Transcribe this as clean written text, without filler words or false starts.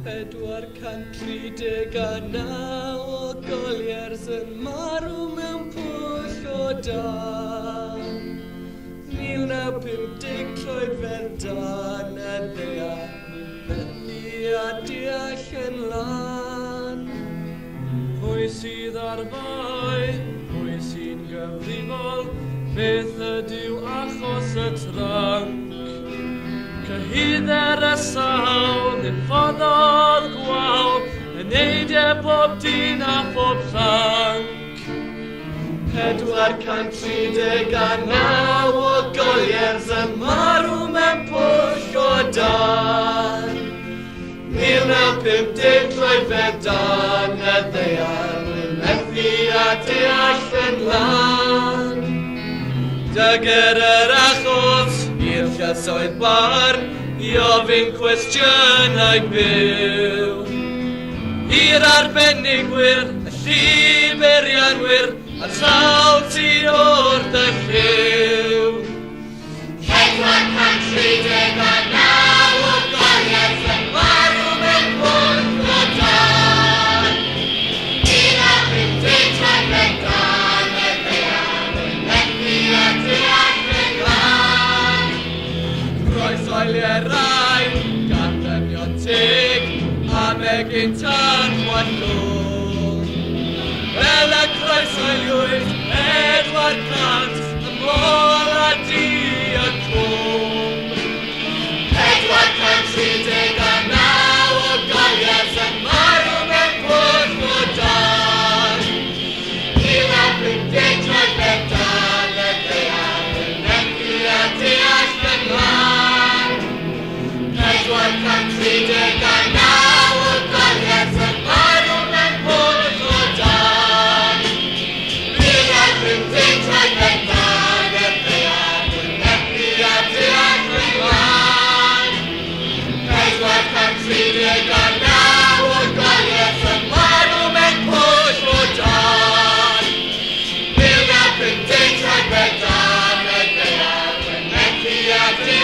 439 o goliers yn marw mewn pwll o dan. 1950 troedfedd dan y ddeall, methu a deall yn lan. Pwy sydd ar fai, pwy sy'n gyfrifol, beth ydyw achos y tranc? Cyhydder y sawl, nymffoddol gwawl, yn neud e bob dyn a bob llanc. 439 o goliers yn marw mewn pwll o dan. 1950 troedfedd dan y ddeall, yn methu a deall yn lan. Dyger yr achos i'r llysoedd bar, i ofyn cwestiynau byw. I'r arbenigwyr, y lliberianwyr, a'r sawl tu wrth y lliw. 439 o goliers yn marw mewn pwll o dan. 1950 troedfedd dan y ddeall, yn methu a deall yn lan. Croesoeliau rai, gan ddynion tig, a megin tan chwanllw. Fel y croesoeliwyd Edward Grant, y môl a di y cwm. 439 o goliers yn marw mewn pwll o dan. 1950 troedfedd dan y ddeall, yn methu a deall yn lan. 439 o goliers yn marw mewn pwll o dan. 1950 troedfedd dan y ddeall, yn methu a deall yn lan. 439 o goliers yn marw mewn pwll o dan. 1950 troedfedd dan y ddeall, yn methu a deall